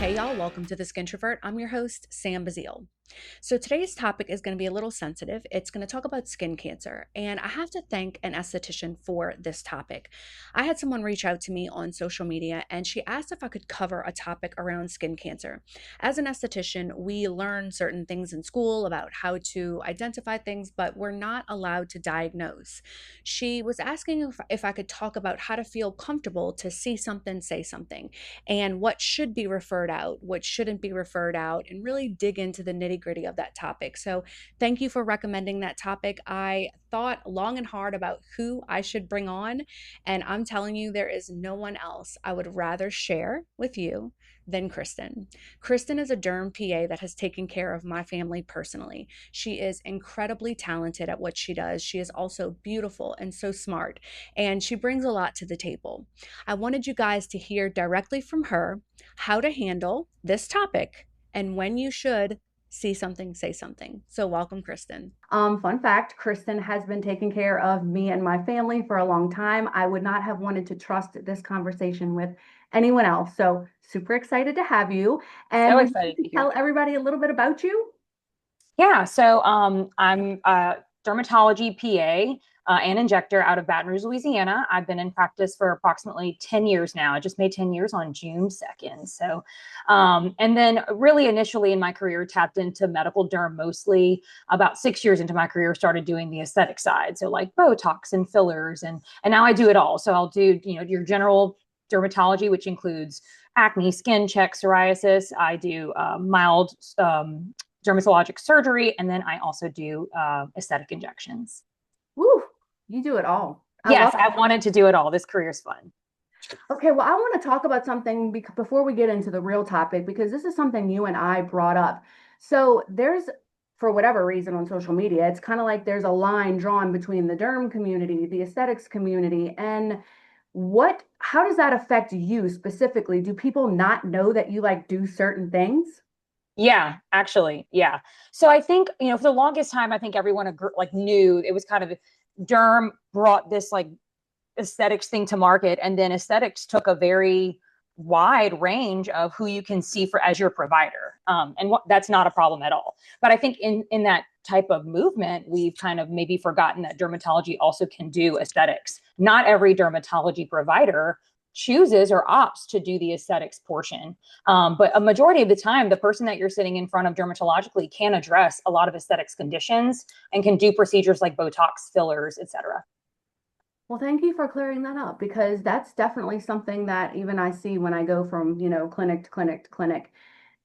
Hey y'all, welcome to the Skintrovert. I'm your host, Sam Bazile. So today's topic is going to be a little sensitive. It's going to talk about skin cancer, and I have to thank an esthetician for this topic. I had someone reach out to me on social media, and she asked if I could cover a topic around skin cancer. As an esthetician, we learn certain things in school about how to identify things, but we're not allowed to diagnose. She was asking if I could talk about how to feel comfortable to see something, say something, and what should be referred out, what shouldn't be referred out, and really dig into the nitty gritty of that topic. So, thank you for recommending that topic. I thought long and hard about who I should bring on, and I'm telling you, there is no one else I would rather share with you than Kristen. Kristen is a derm PA that has taken care of my family personally. She is incredibly talented at what she does. She is also beautiful and so smart, and she brings a lot to the table. I wanted you guys to hear directly from her how to handle this topic and when you should see something, say something. So, welcome, Kristen. Fun fact, Kristen has been taking care of me and my family for a long time. I would not have wanted to trust this conversation with anyone else. So super excited to have you. And So would you excited to hear. tell everybody a little bit about you? I'm a dermatology PA and injector out of Baton Rouge, Louisiana. I've been in practice for approximately 10 years now. I just made 10 years on June 2nd. And then really initially in my career, tapped into medical derm mostly. About 6 years into my career, started doing the aesthetic side. So like Botox and fillers, and now I do it all. So I'll do, your general dermatology, which includes acne, skin check, psoriasis. I do mild dermatologic surgery, and then I also do aesthetic injections. Woo, you do it all. I love Yes, I wanted to do it all. This career is fun. it. Okay, well, I want to talk about something before we get into the real topic, because this is something you and I brought up. So there's, for whatever reason on social media, it's kind of like there's a line drawn between the derm community, the aesthetics community, and how does that affect you specifically? Do people not know that you like do certain things? Yeah, actually, yeah. So I think, for the longest time, I think everyone like knew it was kind of derm brought this like aesthetics thing to market, and then aesthetics took a very wide range of who you can see for as your provider, that's not a problem at all. But I think in that type of movement, we've kind of maybe forgotten that dermatology also can do aesthetics. Not every dermatology provider chooses or opts to do the aesthetics portion, but a majority of the time, the person that you're sitting in front of dermatologically can address a lot of aesthetics conditions and can do procedures like Botox, fillers, etc. Well, thank you for clearing that up, because that's definitely something that even I see when I go from, clinic to clinic to clinic.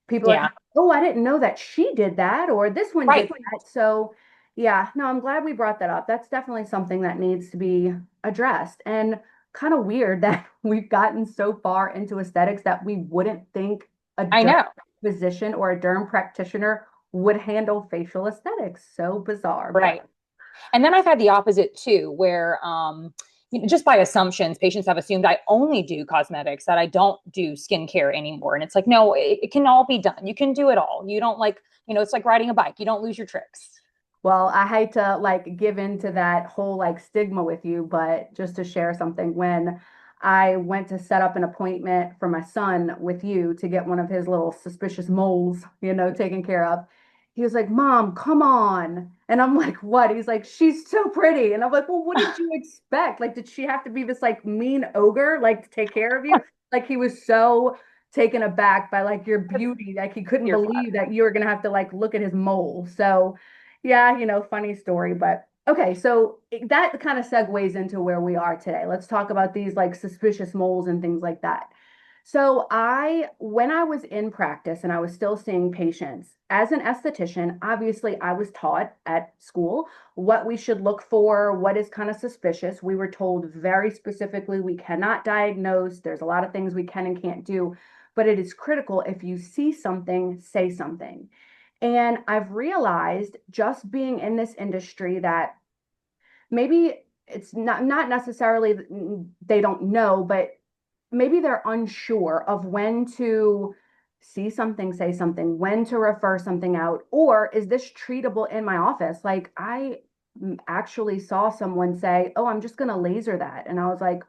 People are Yeah, kind of, oh, I didn't know that she did that, or this one did right. that. So, yeah, no, I'm glad we brought that up. That's definitely something that needs to be addressed. And kind of weird that we've gotten so far into aesthetics that we wouldn't think a I derm know. physician or a derm practitioner would handle facial aesthetics. So bizarre, but Right. And then I've had the opposite too, where just by assumptions, patients have assumed I only do cosmetics, that I don't do skincare anymore. And it's like, no, it can all be done. You can do it all. You don't like, it's like riding a bike. You don't lose your tricks. well, I hate to like give into that whole like stigma with you, but just to share something, when I went to set up an appointment for my son with you to get one of his little suspicious moles, taken care of, he was like, "Mom, come on." And I'm like, "What?" He's like, "She's so pretty." And I'm like, "Well, what did you expect? Like, did she have to be this like mean ogre like to take care of you?" Like he was so taken aback by like your beauty, like he couldn't You're believe flattered. that you were gonna have to like look at his mole. So yeah, funny story, but okay, so that kind of segues into where we are today. Let's talk about these like suspicious moles and things like that. So when I was in practice and I was still seeing patients as an esthetician, obviously I was taught at school what we should look for, what is kind of suspicious. We were told very specifically we cannot diagnose. There's a lot of things we can and can't do, but it is critical if you see something, say something. And I've realized just being in this industry that maybe it's not necessarily they don't know, but maybe they're unsure of when to see something, say something, when to refer something out, or is this treatable in my office? Like I actually saw someone say, "Oh, I'm just going to laser that." And I was like,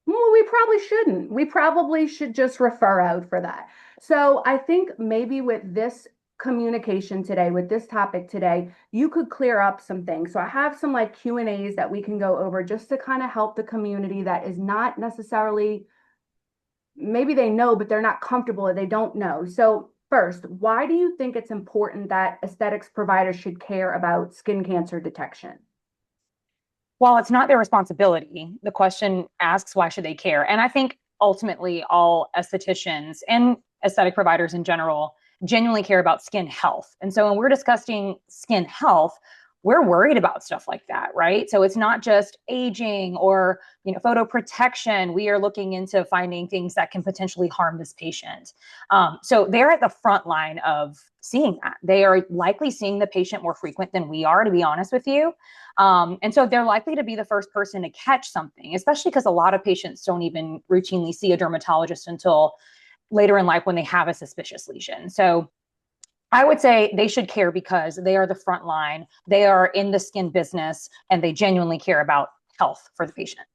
Well, we probably shouldn't. We probably should just refer out for that. So I think maybe with this communication today, with this topic today, you could clear up some things. So I have some like Q&As that we can go over just to kind of help the community that is not necessarily, maybe they know, but they're not comfortable or they don't know. So first, why do you think it's important that aesthetics providers should care about skin cancer detection? While it's not their responsibility, the question asks why should they care? And I think ultimately all estheticians and aesthetic providers in general genuinely care about skin health. And so when we're discussing skin health, we're worried about stuff like that, right? So it's not just aging or, photo protection. We are looking into finding things that can potentially harm this patient. So they're at the front line of seeing that. They are likely seeing the patient more frequent than we are, to be honest with you. And so they're likely to be the first person to catch something, especially because a lot of patients don't even routinely see a dermatologist until later in life when they have a suspicious lesion. So I would say they should care because they are the front line. They are in the skin business and they genuinely care about health for the patient.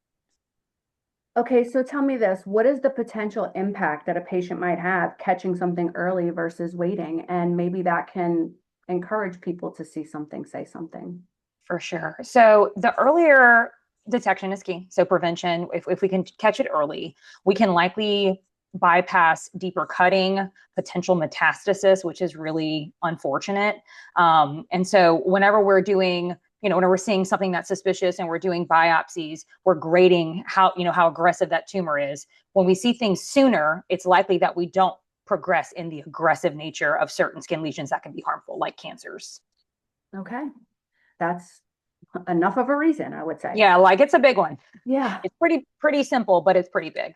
Okay, so tell me this, what is the potential impact that a patient might have catching something early versus waiting? And maybe that can encourage people to see something, say something. For sure. So the earlier detection is key. So prevention, if we can catch it early, we can likely bypass deeper cutting, potential metastasis, which is really unfortunate. And so whenever we're doing, when we're seeing something that's suspicious and we're doing biopsies, we're grading how aggressive that tumor is. When we see things sooner, it's likely that we don't progress in the aggressive nature of certain skin lesions that can be harmful, like cancers. Okay, that's enough of a reason, I would say. Yeah, like it's a big one. Yeah, It's pretty simple, but it's pretty big.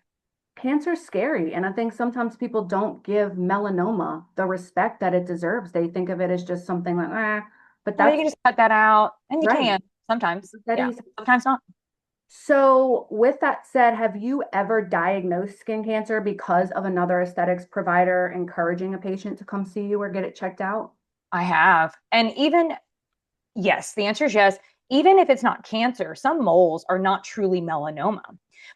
cancer's scary. And I think sometimes people don't give melanoma the respect that it deserves. They think of it as just something like, but Well, you that's can just cut that out, and you right. can sometimes. That Yeah, is. sometimes not. So, with that said, have you ever diagnosed skin cancer because of another aesthetics provider encouraging a patient to come see you or get it checked out? I have, and even yes, the answer is yes. Even if it's not cancer, some moles are not truly melanoma.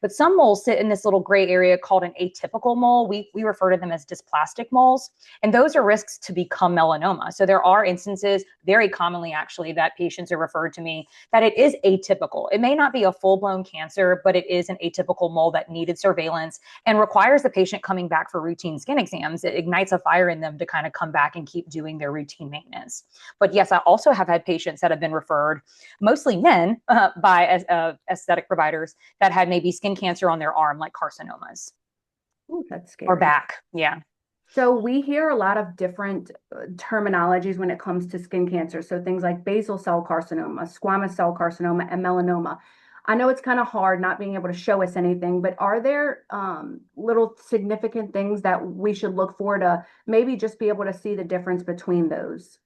But some moles sit in this little gray area called an atypical mole. We refer to them as dysplastic moles, and those are risks to become melanoma. So there are instances, very commonly actually, that patients are referred to me that it is atypical. It may not be a full-blown cancer, but it is an atypical mole that needed surveillance and requires the patient coming back for routine skin exams. It ignites a fire in them to kind of come back and keep doing their routine maintenance. But yes, I also have had patients that have been referred, mostly men, by aesthetic providers that had maybe skin cancer on their arm, like carcinomas Ooh, that's or scary. back. Yeah, So, we hear a lot of different terminologies when it comes to skin cancer. So, things like basal cell carcinoma, squamous cell carcinoma, and melanoma. I know it's kind of hard not being able to show us anything, but are there little significant things that we should look for to maybe just be able to see the difference between those?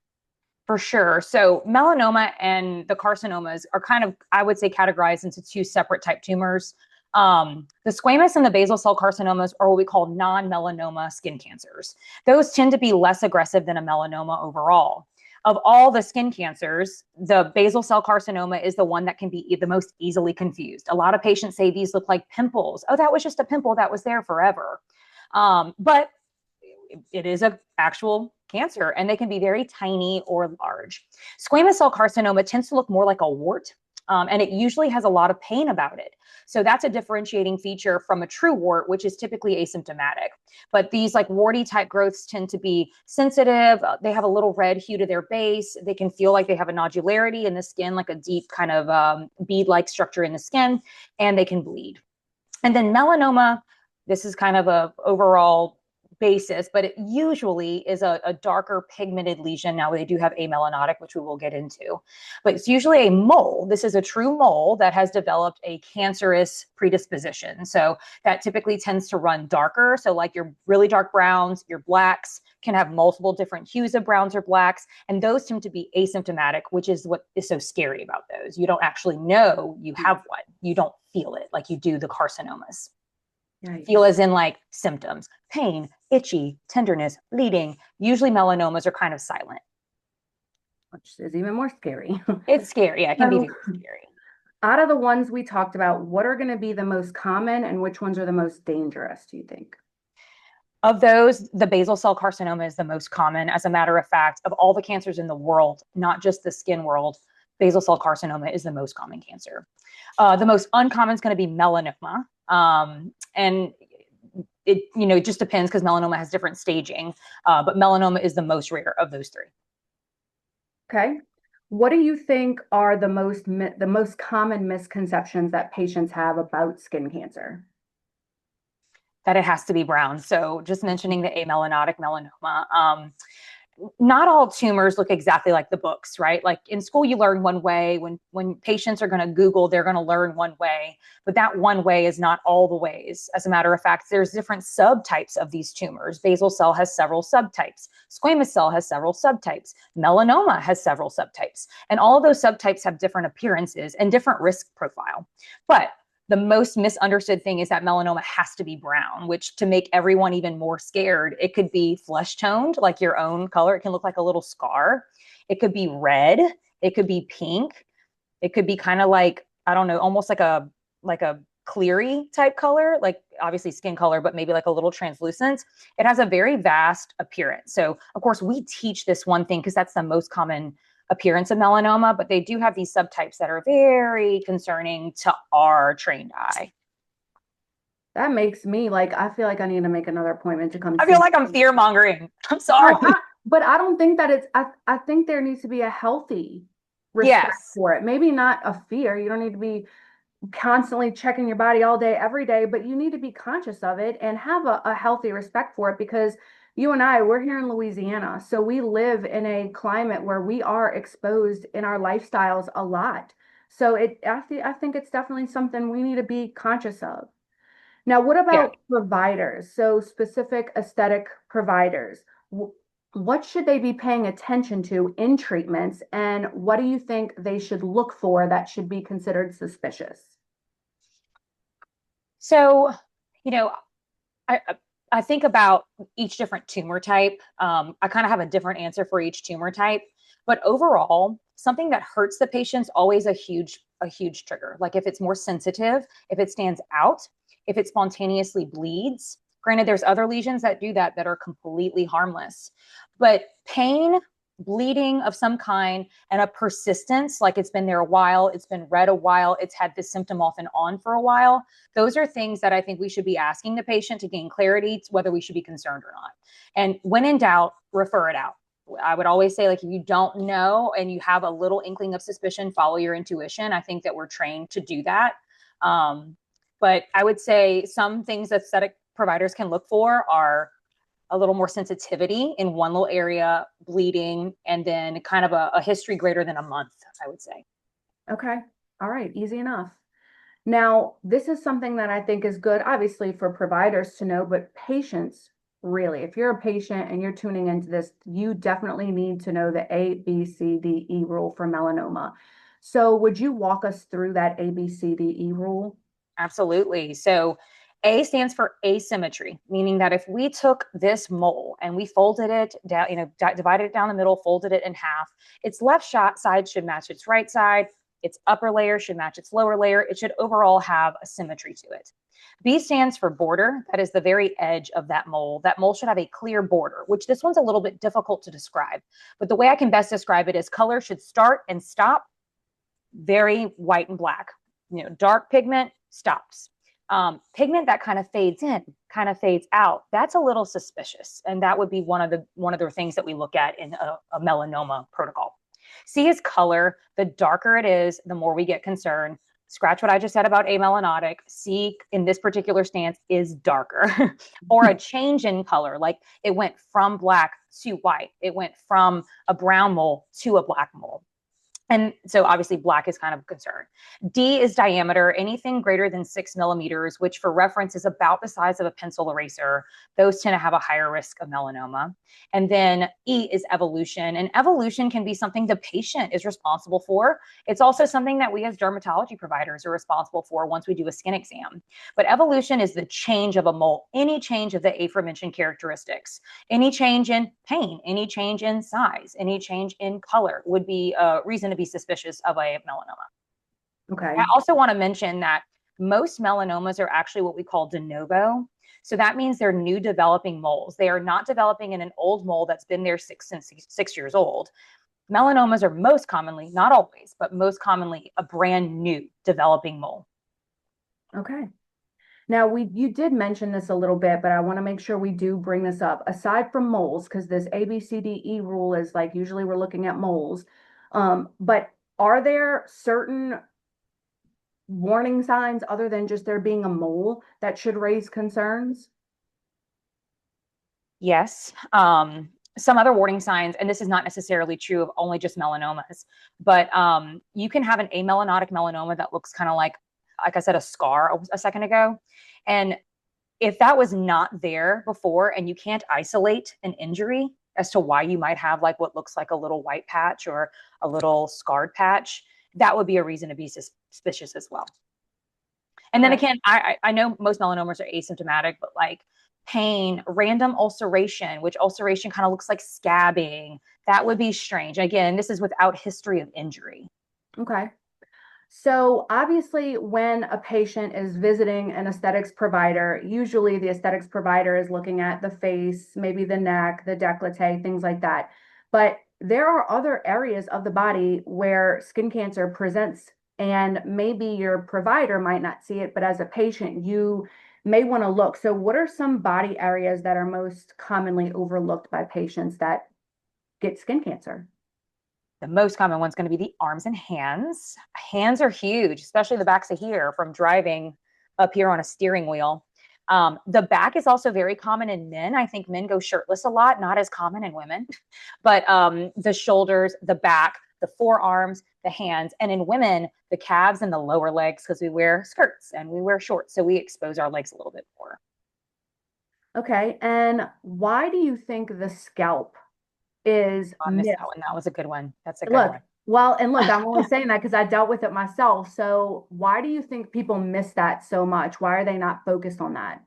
for sure. So melanoma and the carcinomas are kind of, I would say, categorized into two separate type tumors. The squamous and the basal cell carcinomas are what we call non-melanoma skin cancers. Those tend to be less aggressive than a melanoma overall. Of all the skin cancers, the basal cell carcinoma is the one that can be the most easily confused. A lot of patients say these look like pimples. Oh, that was just a pimple that was there forever. But it is an actual cancer, and they can be very tiny or large. Squamous cell carcinoma tends to look more like a wart, and it usually has a lot of pain about it. So that's a differentiating feature from a true wart, which is typically asymptomatic. But these like warty type growths tend to be sensitive. They have a little red hue to their base. They can feel like they have a nodularity in the skin, like a deep kind of bead-like structure in the skin, and they can bleed. And then melanoma, this is kind of a overall basis, but it usually is a darker pigmented lesion. Now they do have amelanotic, which we will get into, but it's usually a mole. This is a true mole that has developed a cancerous predisposition. So that typically tends to run darker. So like your really dark browns, your blacks can have multiple different hues of browns or blacks, and those tend to be asymptomatic, which is what is so scary about those. You don't actually know you have one. You don't feel it like you do the carcinomas. Feel Yikes. as in like symptoms, pain, itchy, tenderness, bleeding. Usually melanomas are kind of silent. Which is even more scary. It's scary. Yeah, it can be So, very scary. Out of the ones we talked about, what are going to be the most common and which ones are the most dangerous, do you think? Of those, the basal cell carcinoma is the most common. As a matter of fact, of all the cancers in the world, not just the skin world, basal cell carcinoma is the most common cancer. The most uncommon is going to be melanoma. And it just depends because melanoma has different staging. But melanoma is the most rare of those three. Okay. What do you think are the most common misconceptions that patients have about skin cancer? That it has to be brown. So just mentioning the amelanotic melanoma. Not all tumors look exactly like the books, right? Like in school, you learn one way. When patients are going to Google, they're going to learn one way, but that one way is not all the ways. As a matter of fact, there's different subtypes of these tumors. Basal cell has several subtypes. Squamous cell has several subtypes. Melanoma has several subtypes, and all of those subtypes have different appearances and different risk profile. But the most misunderstood thing is that melanoma has to be brown, which to make everyone even more scared, it could be flesh toned, like your own color. It can look like a little scar. It could be red. It could be pink. It could be kind of like, I don't know, almost like a cleary type color, like obviously skin color, but maybe like a little translucent. It has a very vast appearance. So of course we teach this one thing because that's the most common appearance of melanoma, but they do have these subtypes that are very concerning to our trained eye. That makes me like, I feel like I need to make another appointment to come I feel see like I'm you. fear mongering. I'm sorry. No, but I don't think that I think there needs to be a healthy respect Yes. for it. Maybe not a fear. You don't need to be constantly checking your body all day, every day, but you need to be conscious of it and have a healthy respect for it because you and I, we're here in Louisiana. So we live in a climate where we are exposed in our lifestyles a lot. So I think it's definitely something we need to be conscious of. Now, what Yeah. about providers? So specific aesthetic providers. What should they be paying attention to in treatments, and what do you think they should look for that should be considered suspicious? So, you know, I I think about each different tumor type. I kind of have a different answer for each tumor type, but overall, something that hurts the patient's always a huge trigger. Like if it's more sensitive, if it stands out, if it spontaneously bleeds. Granted, there's other lesions that do that that are completely harmless, but pain, bleeding of some kind, and a persistence, like it's been there a while, it's been red a while, it's had this symptom off and on for a while, those are things that I think we should be asking the patient to gain clarity to whether we should be concerned or not. And when in doubt, refer it out. I would always say, like, if you don't know and you have a little inkling of suspicion, follow your intuition. I think that we're trained to do that. But I would say some things that aesthetic providers can look for are a little more sensitivity in one little area, bleeding, and then kind of a history greater than a month, I would say. Okay. All right. Easy enough. Now, this is something that I think is good, obviously, for providers to know, but patients really, if you're a patient and you're tuning into this, you definitely need to know the A, B, C, D, E rule for melanoma. So, would you walk us through that A, B, C, D, E rule? Absolutely. So A stands for asymmetry, meaning that if we took this mole and we folded it down, divided it down the middle, folded it in half, its left side should match its right side. Its upper layer should match its lower layer. It should overall have a symmetry to it. B stands for border. That is the very edge of that mole. That mole should have a clear border, which this one's a little bit difficult to describe. But the way I can best describe it is color should start and stop very white and black. Dark pigment stops. Pigment that kind of fades in, kind of fades out. That's a little suspicious, and that would be one of the things that we look at in a melanoma protocol. C is color. The darker it is, the more we get concerned. Scratch what I just said about amelanotic. C in this particular stance is darker, or a change in color, like it went from black to white. It went from a brown mole to a black mole. And so obviously black is kind of a concern. D is diameter, anything greater than 6 millimeters, which for reference is about the size of a pencil eraser. Those tend to have a higher risk of melanoma. And then E is evolution. And evolution can be something the patient is responsible for. It's also something that we as dermatology providers are responsible for once we do a skin exam. But evolution is the change of a mole, any change of the aforementioned characteristics. Any change in pain, any change in size, any change in color would be a reason to be suspicious of a melanoma. Okay. I also want to mention that most melanomas are actually what we call de novo. So that means they're new developing moles. They are not developing in an old mole that's been there since 6 years old. Melanomas are most commonly, not always, but most commonly a brand new developing mole. Okay. Now, you did mention this a little bit, but I want to make sure we do bring this up. Aside from moles, because this ABCDE rule is like usually we're looking at moles, but are there certain warning signs other than just there being a mole that should raise concerns? Yes. Some other warning signs, and this is not necessarily true of only just melanomas, but you can have an amelanotic melanoma that looks kind of like I said, a scar a second ago. And if that was not there before and you can't isolate an injury as to why you might have like what looks like a little white patch or a little scarred patch, that would be a reason to be suspicious as well. And then Okay. again, I know most melanomas are asymptomatic, but like pain, random ulceration, which ulceration kind of looks like scabbing, that would be strange. Again, this is without history of injury. Okay. So obviously, when a patient is visiting an aesthetics provider, usually the aesthetics provider is looking at the face, maybe the neck, the décolleté, things like that. But there are other areas of the body where skin cancer presents, and maybe your provider might not see it, but as a patient, you may want to look. So, what are some body areas that are most commonly overlooked by patients that get skin cancer? The most common one's going to be the arms and hands. Hands are huge, especially the backs of here from driving up here on a steering wheel. The back is also very common in men. I think men go shirtless a lot, not as common in women. But the shoulders, the back, the forearms, the hands, and in women, the calves and the lower legs because we wear skirts and we wear shorts. So we expose our legs a little bit more. Okay, and why do you think the scalp is I missed that missed? one. That was a good one. That's a good Look, one. well, and look, I'm only saying that because I dealt with it myself. So why do you think people miss that so much? Why are they not focused on that?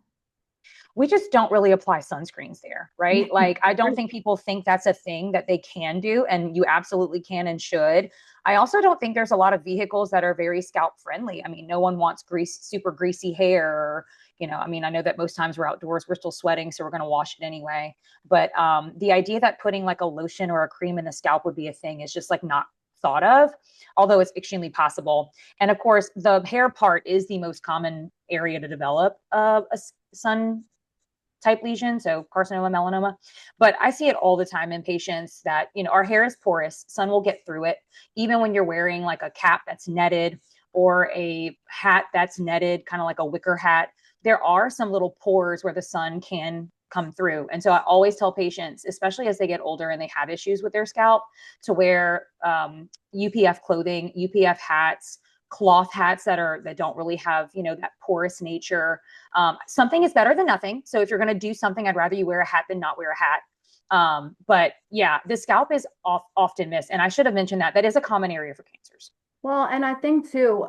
We just don't really apply sunscreens there, right? Like, I don't think people think that's a thing that they can do, and you absolutely can and should. I also don't think there's a lot of vehicles that are very scalp friendly. I mean, no one wants super greasy hair. Or, I mean, I know that most times we're outdoors, we're still sweating, so we're going to wash it anyway. But the idea that putting like a lotion or a cream in the scalp would be a thing is just like not thought of, although it's extremely possible. And of course, the hair part is the most common area to develop a sun type lesion, so carcinoma, melanoma. But I see it all the time in patients that, our hair is porous, sun will get through it. Even when you're wearing like a cap that's netted or a hat that's netted, kind of like a wicker hat, there are some little pores where the sun can come through. And so I always tell patients, especially as they get older and they have issues with their scalp, to wear UPF clothing, UPF hats, cloth hats that don't really have that porous nature. Something is better than nothing. So if you're going to do something, I'd rather you wear a hat than not wear a hat. But yeah, the scalp is often missed, and I should have mentioned that is a common area for cancers. Well, and I think too,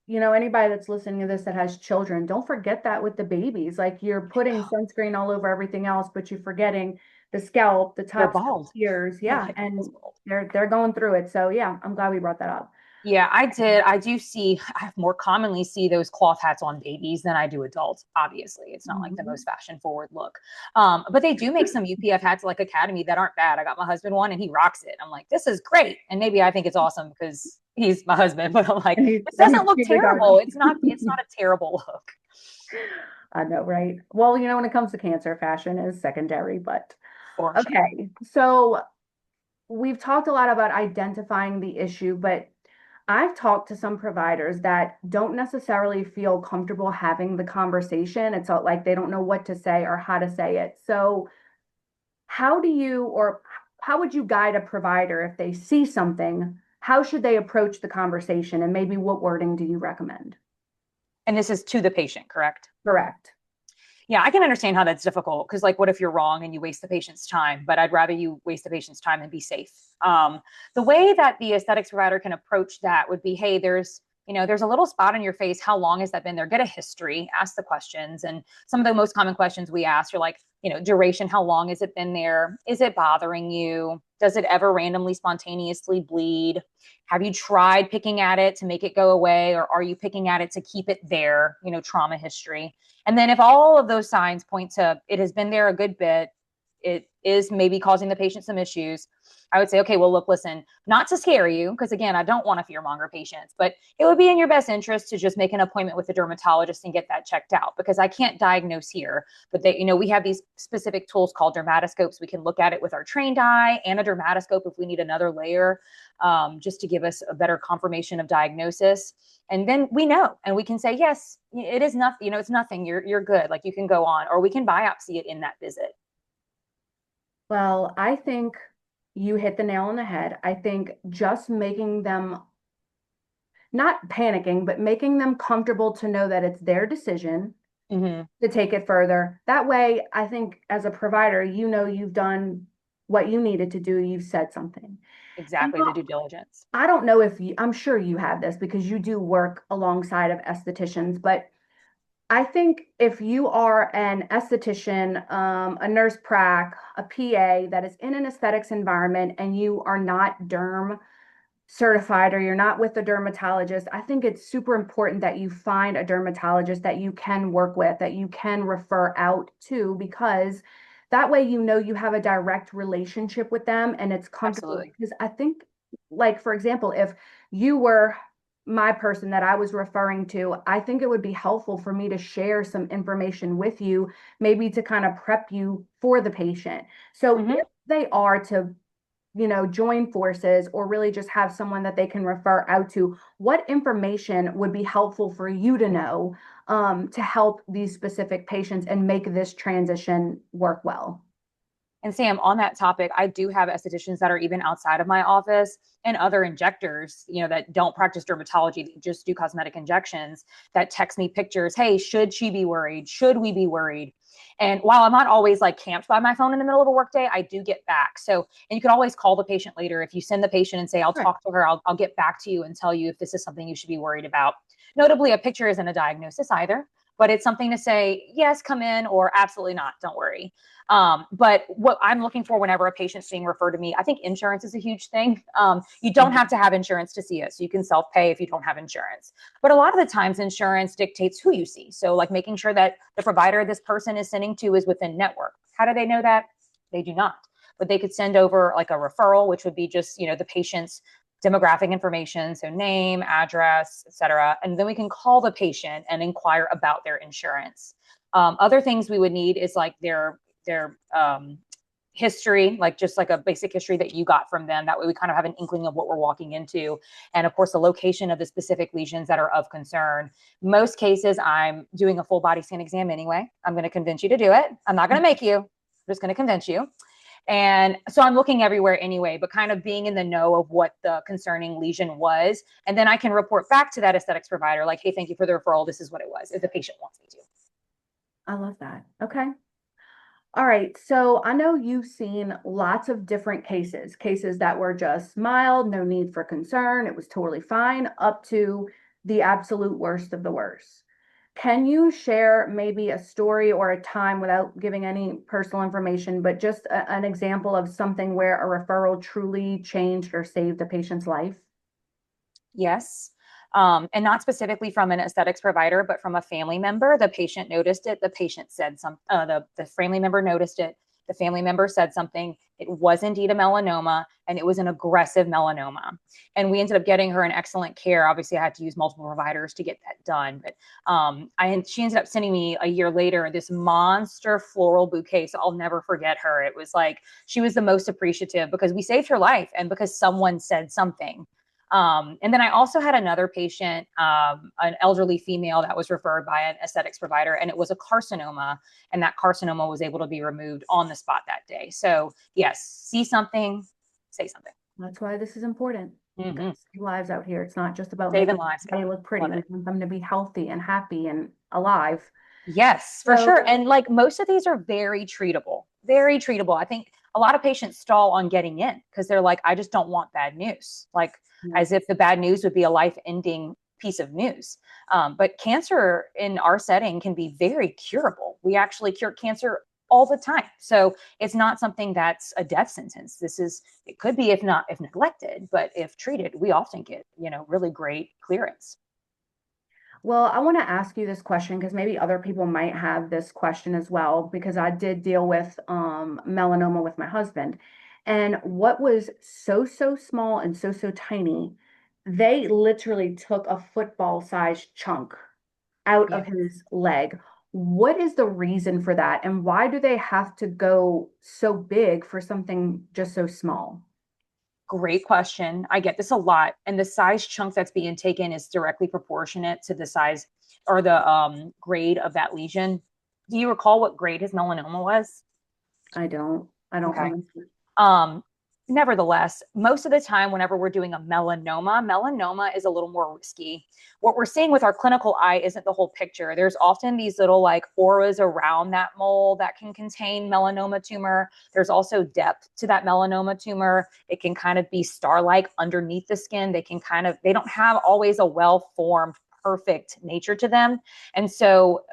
anybody that's listening to this that has children, don't forget that with the babies. Like you're putting sunscreen all over everything else, but you're forgetting the scalp, the They're tops of bald. the ears. They're Yeah, like and bald. they're going through it. So yeah, I'm glad we brought that up. Yeah, I did. I more commonly see those cloth hats on babies than I do adults. Obviously, it's not like the Mhm. most fashion forward look. But they do make some UPF hats like Academy that aren't bad. I got my husband one and he rocks it. I'm like, this is great. And maybe I think it's awesome because he's my husband, but I'm like, And this and he's doesn't look terrible. kindergarten. It's not a terrible look. I know, right? Well, when it comes to cancer, fashion is secondary, but For sure. okay. So we've talked a lot about identifying the issue, but I've talked to some providers that don't necessarily feel comfortable having the conversation. It's not like they don't know what to say or how to say it. So, how would you guide a provider if they see something? How should they approach the conversation? And maybe what wording do you recommend? And this is to the patient, correct? Correct. Yeah, I can understand how that's difficult because, like, what if you're wrong and you waste the patient's time? But I'd rather you waste the patient's time and be safe. The way that the aesthetics provider can approach that would be, hey, there's There's a little spot on your face. How long has that been there? Get a history, ask the questions. And some of the most common questions we ask are like, duration, how long has it been there? Is it bothering you? Does it ever randomly spontaneously bleed? Have you tried picking at it to make it go away? Or are you picking at it to keep it there? Trauma history. And then if all of those signs point to it has been there a good bit, it is maybe causing the patient some issues, I would say, okay, well, look, listen, not to scare you, because again, I don't want to fearmonger patients, but it would be in your best interest to just make an appointment with a dermatologist and get that checked out, because I can't diagnose here. But we have these specific tools called dermatoscopes. We can look at it with our trained eye and a dermatoscope if we need another layer, just to give us a better confirmation of diagnosis. And then we know, and we can say, yes, it is nothing, it's nothing. You're good. Like, you can go on, or we can biopsy it in that visit. Well, I think you hit the nail on the head. I think just making them, not panicking, but making them comfortable to know that it's their decision to take it further. That way, I think as a provider, you've done what you needed to do. You've said something. Exactly, the due diligence. I don't know if I'm sure you have this because you do work alongside of estheticians, but I think if you are an esthetician, a nurse prac, a PA that is in an aesthetics environment and you are not derm certified or you're not with a dermatologist, I think it's super important that you find a dermatologist that you can work with, that you can refer out to, because that way you have a direct relationship with them and it's comfortable. Absolutely. Because I think, like, for example, if you were my person that I was referring to, I think it would be helpful for me to share some information with you, maybe to kind of prep you for the patient. So if they are to join forces or really just have someone that they can refer out to, what information would be helpful for you to know to help these specific patients and make this transition work well? And Sam, on that topic, I do have estheticians that are even outside of my office and other injectors, that don't practice dermatology, that just do cosmetic injections, that text me pictures. Hey, should she be worried? Should we be worried? And while I'm not always like camped by my phone in the middle of a workday, I do get back. So, and you can always call the patient later. If you send the patient and say, I'll talk to her, I'll get back to you and tell you if this is something you should be worried about. Notably, a picture isn't a diagnosis either, but it's something to say, yes, come in, or absolutely not, don't worry. But what I'm looking for whenever a patient's being referred to me, I think insurance is a huge thing. You don't have to have insurance to see us. You can self-pay if you don't have insurance. But a lot of the times insurance dictates who you see. So like making sure that the provider this person is sending to is within network. How do they know that? They do not. But they could send over like a referral, which would be just, the patient's demographic information, so name, address, et cetera. And then we can call the patient and inquire about their insurance. Other things we would need is like their history, like just like a basic history that you got from them. That way we kind of have an inkling of what we're walking into. And of course, the location of the specific lesions that are of concern. Most cases, I'm doing a full body scan exam anyway. I'm going to convince you to do it. I'm not going to make you. I'm just going to convince you. And so I'm looking everywhere anyway, but kind of being in the know of what the concerning lesion was. And then I can report back to that aesthetics provider, like, hey, thank you for the referral. This is what it was, if the patient wants me to. I love that. Okay. All right. So I know you've seen lots of different cases that were just mild, no need for concern. It was totally fine, up to the absolute worst of the worst. Can you share maybe a story or a time, without giving any personal information, but just an example of something where a referral truly changed or saved a patient's life? Yes. And not specifically from an aesthetics provider, but from a family member. The patient noticed it. The patient said the family member noticed it. The family member said something. It was indeed a melanoma, and it was an aggressive melanoma. And we ended up getting her in excellent care. Obviously, I had to use multiple providers to get that done. But she ended up sending me a year later this monster floral bouquet. So I'll never forget her. It was like she was the most appreciative because we saved her life and because someone said something. And then I also had another patient, an elderly female that was referred by an aesthetics provider, and it was a carcinoma, and that carcinoma was able to be removed on the spot that day. So yes, see something, say something. That's why this is important. Mm-hmm. Save lives out here. It's not just about saving making lives. they look pretty. We want them to be healthy and happy and alive. Yes, for sure. And like most of these are very treatable, very treatable. I think a lot of patients stall on getting in because they're like, I just don't want bad news. Like as if the bad news would be a life-ending piece of news. But cancer in our setting can be very curable. We actually cure cancer all the time. So it's not something that's a death sentence. It could be if neglected, but if treated, we often get, really great clearance. Well, I want to ask you this question because maybe other people might have this question as well, because I did deal with melanoma with my husband. And what was so small and so tiny, they literally took a football-sized chunk out Yeah. of his leg. What is the reason for that? And why do they have to go so big for something just so small? Great question. I get this a lot. And the size chunk that's being taken is directly proportionate to the size or the grade of that lesion. Do you recall what grade his melanoma was? I don't Okay. remember. Um, Nevertheless, most of the time, whenever we're doing a melanoma is a little more risky. What we're seeing with our clinical eye isn't the whole picture. There's often these little like auras around that mole that can contain melanoma tumor. There's also depth to that melanoma tumor. It can kind of be star-like underneath the skin. They don't have always a well-formed, perfect nature to them. And so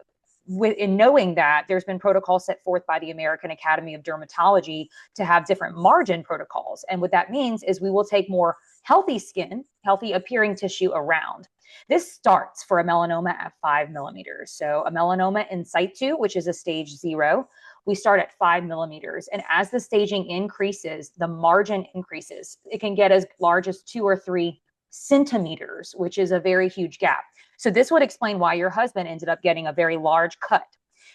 in knowing that, there's been protocols set forth by the American Academy of Dermatology to have different margin protocols. And what that means is we will take more healthy skin, healthy appearing tissue around. This starts for a melanoma at 5 millimeters. So a melanoma in situ, which is a stage 0, we start at 5 millimeters. And as the staging increases, the margin increases. It can get as large as 2 or 3 centimeters, which is a very huge gap. So this would explain why your husband ended up getting a very large cut.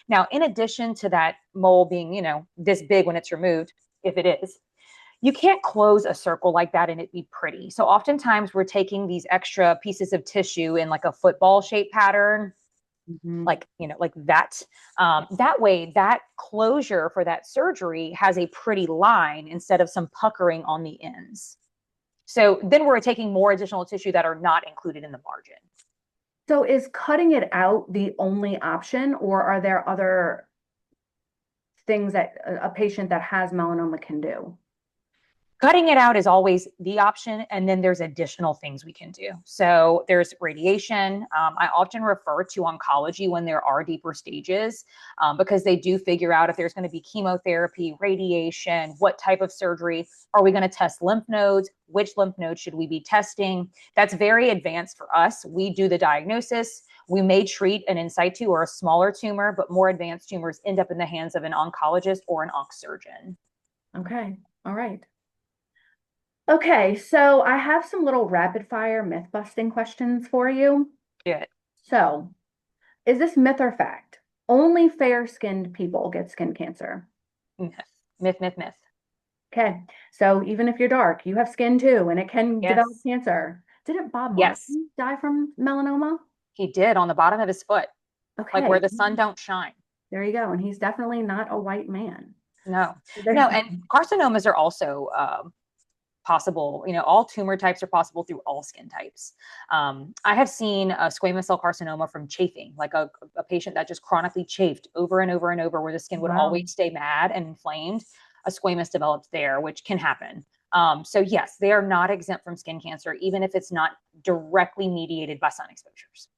Now, in addition to that mole being, this big when it's removed, if it is, you can't close a circle like that and it be pretty. So oftentimes we're taking these extra pieces of tissue in like a football shape pattern, Mhm. like that. That way, that closure for that surgery has a pretty line instead of some puckering on the ends. So then we're taking more additional tissue that are not included in the margin. So is cutting it out the only option, or are there other things that a patient that has melanoma can do? Cutting it out is always the option. And then there's additional things we can do. So there's radiation. I often refer to oncology when there are deeper stages because they do figure out if there's going to be chemotherapy, radiation, what type of surgery. Are we going to test lymph nodes? Which lymph nodes should we be testing? That's very advanced for us. We do the diagnosis. We may treat an in situ or a smaller tumor, but more advanced tumors end up in the hands of an oncologist or an onc surgeon. Okay. All right. Okay, so I have some little rapid fire myth busting questions for you. Good. So, is this myth or fact? Only fair-skinned people get skin cancer. Myth, myth, myth, myth. Okay, so even if you're dark, you have skin too, and it can develop Yes. cancer. Didn't Bob Yes, Marley die from melanoma? he did on the bottom of his foot, like where Okay, the sun don't shine. there you go. And he's definitely not a white man. No, There's no, and carcinomas are also possible. All tumor types are possible through all skin types. I have seen a squamous cell carcinoma from chafing, like a patient that just chronically chafed over and over and over, where the skin would wow. always stay mad and inflamed. A squamous developed there, which can happen. So yes, they are not exempt from skin cancer, even if it's not directly mediated by sun exposures.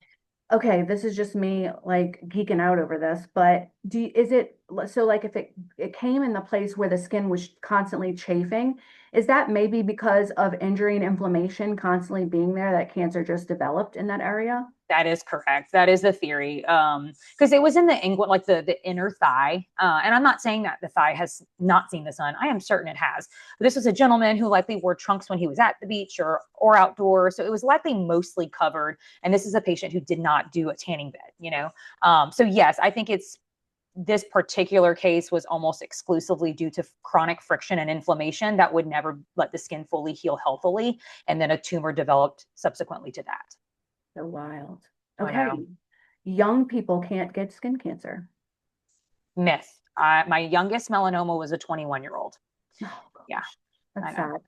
Okay, this is just me like geeking out over this, but is it so like if it came in the place where the skin was constantly chafing, is that maybe because of injury and inflammation constantly being there that cancer just developed in that area? That is correct. That is the theory. Because it was in the inguinal, like the inner thigh. And I'm not saying that the thigh has not seen the sun. I am certain it has. But this was a gentleman who likely wore trunks when he was at the beach or outdoors. So it was likely mostly covered. And this is a patient who did not do a tanning bed. So yes, I think this particular case was almost exclusively due to chronic friction and inflammation that would never let the skin fully heal healthily. And then a tumor developed subsequently to that. So wild. I Okay. know. Young people can't get skin cancer. Myth. My youngest melanoma was a 21-year-old. Oh Yeah, gosh, I that's know.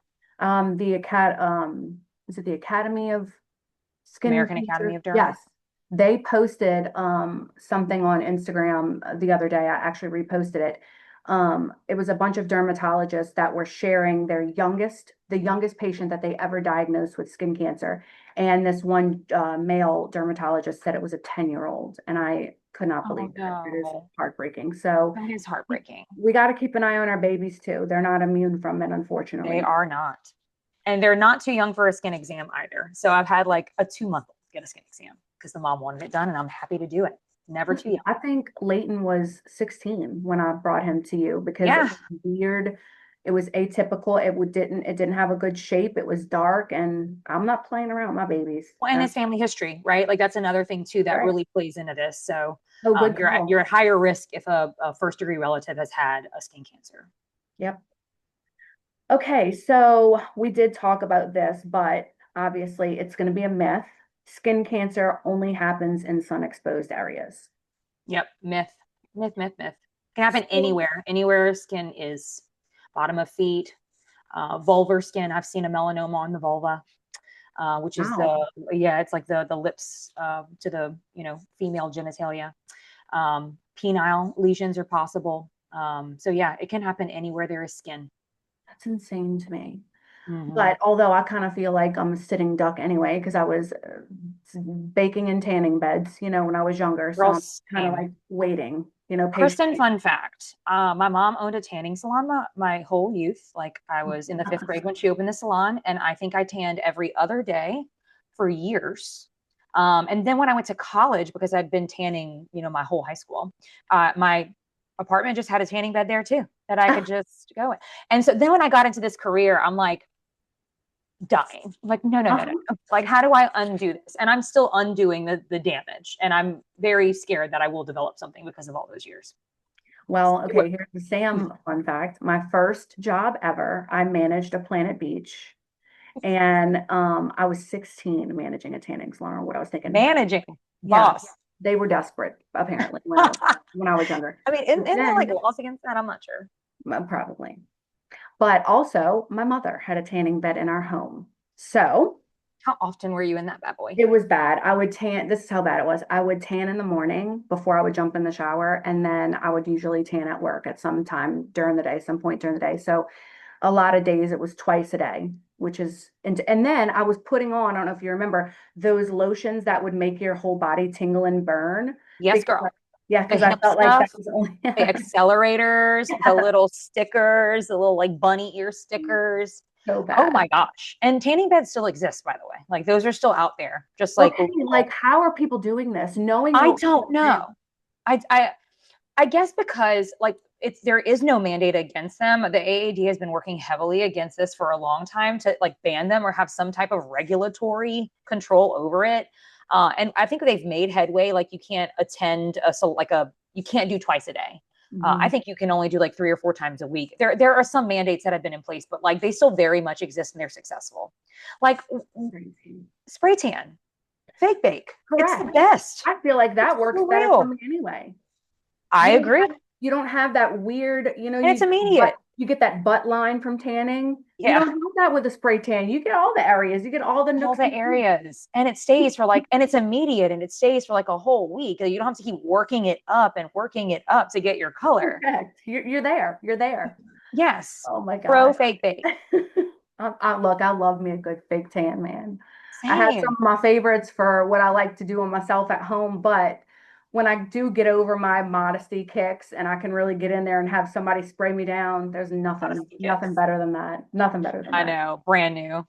sad. Is it the Academy of Skin American Academy Cancer? of Derm. Yes. They posted something on Instagram the other day. I actually reposted it. It was a bunch of dermatologists that were sharing the youngest patient that they ever diagnosed with skin cancer. And this one male dermatologist said it was a 10-year-old, and I could not Oh believe that. It is no, heartbreaking. So that is heartbreaking. we got to keep an eye on our babies too. They're not immune from it, They unfortunately. are not. And they're not too young for a skin exam either. So I've had like a 2-month-old get a skin exam because the mom wanted it done and I'm happy to do it. Never too young. I think Leighton was 16 when I brought him to you because it Yeah. was weird. It was atypical. It didn't have a good shape. It was dark, and I'm not playing around with my babies. Well, and it's family history, right? Like that's another thing too that Right. really plays into this. So Oh, good you're call. at higher risk if a first degree relative has had a skin cancer. Yep. Okay, so we did talk about this, but obviously it's going to be a myth. Skin cancer only happens in sun exposed areas. Yep. Myth. Myth, myth, myth. Can happen So, anywhere. Anywhere skin is bottom of feet, vulvar skin. I've seen a melanoma on the vulva, which is wow. it's like the lips to the, female genitalia. Penile lesions are possible. So yeah, it can happen anywhere there is skin. That's insane to me. Mm-hmm. But although I kind of feel like I'm a sitting duck anyway, because I was baking in tanning beds, when I was younger. So Girl, I'm kind of same. like waiting, Kristen, patiently. fun fact. My mom owned a tanning salon my whole youth. Like I was in the fifth grade when she opened the salon, and I think I tanned every other day for years. And then when I went to college, because I'd been tanning, my whole high school, my apartment just had a tanning bed there too that I could just go in. And so then when I got into this career, I'm like dying. I'm like, no, no, no, no. Like, how do I undo this? And I'm still undoing the damage. And I'm very scared that I will develop something because of all those years. Well, okay, here's the Sam fun fact. My first job ever, I managed a Planet Beach, and I was 16 managing a tanning salon, or what I was thinking. Managing, Yeah, boss. they were desperate, apparently, I when I was younger. mean, But isn't there like then, laws against that? I'm not sure. probably. But also, my mother had a tanning bed in our home. So How often were you in that bad boy? it was bad. I would tan. This is how bad it was. I would tan in the morning before I would jump in the shower, and then I would usually tan at work at some time during the day, some point during the day. So a lot of days it was twice a day, which is, and then I was putting on, I don't know if you remember, those lotions that would make your whole body tingle and burn. Yes, Because, girl. yeah, The because I hip felt like that stuff, was only, the accelerators, the little stickers, the little like bunny ear stickers. so Oh bad. my gosh. And tanning beds still exist, by the way. Like those are still out there. Just like Okay, like how are people doing this, knowing I what we don't know? know. I I I guess because like there is no mandate against them. The AAD has been working heavily against this for a long time to like ban them or have some type of regulatory control over it. And I think they've made headway. Like you can't attend you can't do twice a day. I Mhm. think you can only do like 3 or 4 times a week. There are some mandates that have been in place, but like they still very much exist and they're successful. Like Crazy. spray tan, fake bake. It's the Correct. best. I feel like It's that works so better for real. me anyway. I You don't agree. have, you don't have that weird, And it's immediate. you get that butt line from tanning. You Yeah. don't have that with a spray tan. You get all the areas. You get all the All nooks the and crannies. areas. And it stays for like, and it's immediate and it stays for like a whole week. You don't have to keep working it up and working it up to get your color. Correct. You're there. You're there. Yes. Oh my Pro God. fake bake. Look, I love me a good fake tan, man. I have some Same. of my favorites for what I like to do on myself at home, but when I do get over my modesty kicks and I can really get in there and have somebody spray me down, there's Modesty nothing kicks. better than that. Nothing better than I that. know. Brand new.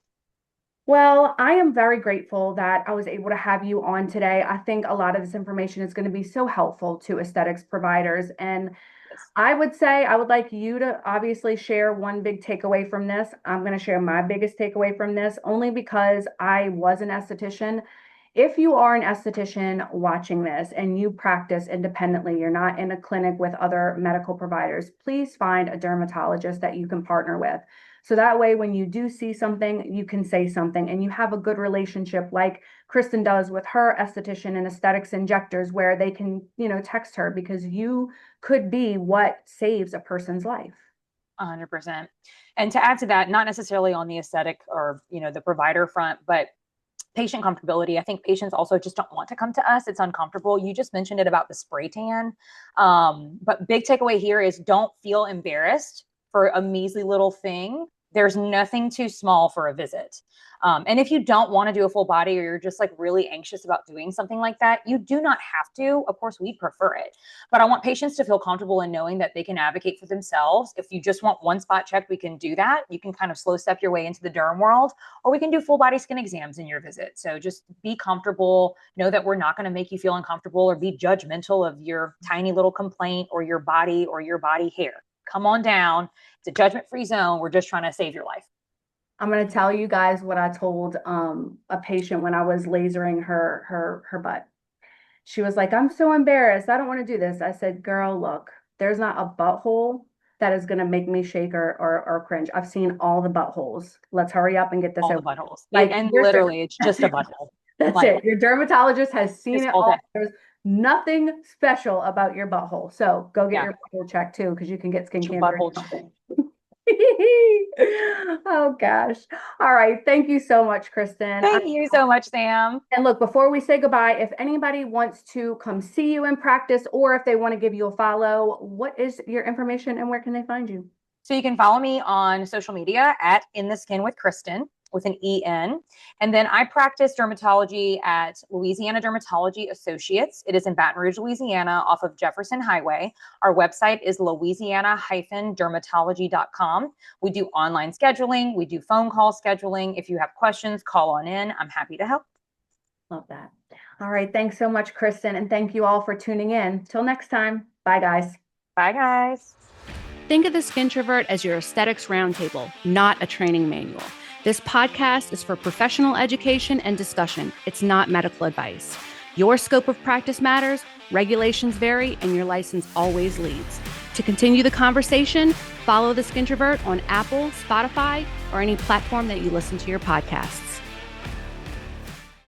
Well, I am very grateful that I was able to have you on today. I think a lot of this information is going to be so helpful to aesthetics providers. And Yes. I would say I would like you to obviously share one big takeaway from this. I'm going to share my biggest takeaway from this only because I was an esthetician. If you are an esthetician watching this and you practice independently, you're not in a clinic with other medical providers, please find a dermatologist that you can partner with. So that way, when you do see something, you can say something and you have a good relationship like Kristen does with her esthetician and aesthetics injectors, where they can, text her because you could be what saves a person's life. 100%. And to add to that, not necessarily on the aesthetic or, the provider front, but patient comfortability. I think patients also just don't want to come to us. It's uncomfortable. You just mentioned it about the spray tan. But big takeaway here is don't feel embarrassed for a measly little thing. There's nothing too small for a visit. And if you don't want to do a full body, or you're just like really anxious about doing something like that, you do not have to. Of course, we prefer it, but I want patients to feel comfortable in knowing that they can advocate for themselves. If you just want one spot check, we can do that. You can kind of slow step your way into the derm world, or we can do full body skin exams in your visit. So just be comfortable, know that we're not going to make you feel uncomfortable or be judgmental of your tiny little complaint or your body hair. Come on down. It's a judgment-free zone. We're just trying to save your life. I'm going to tell you guys what I told a patient when I was lasering her butt. She was like, I'm so embarrassed. I don't want to do this. I said, girl, look, there's not a butthole that is going to make me shake or cringe. I've seen all the buttholes. Let's hurry up and get this All over. the buttholes. Like, and literally, it's just a butthole. That's like, it. Your dermatologist has seen it all all. day. There's nothing special about your butthole. So go get your butthole checked too, because you can get skin cancer. Oh gosh. All right. Thank you so much, Kristen. Thank you so much, Sam. And look, before we say goodbye, if anybody wants to come see you in practice, or if they want to give you a follow, what is your information and where can they find you? So you can follow me on social media at In the Skin with Kristen, with an EN. And then I practice dermatology at Louisiana Dermatology Associates. It is in Baton Rouge, Louisiana, off of Jefferson Highway. Our website is louisiana-dermatology.com. We do online scheduling. We do phone call scheduling. If you have questions, call on in. I'm happy to help. Love that. All right. Thanks so much, Kristen. And thank you all for tuning in. Till next time. Bye, guys. Bye, guys. Think of the Skintrovert as your aesthetics roundtable, not a training manual. This podcast is for professional education and discussion. It's not medical advice. Your scope of practice matters, regulations vary, and your license always leads. To continue the conversation, follow the Skintrovert on Apple, Spotify, or any platform that you listen to your podcasts.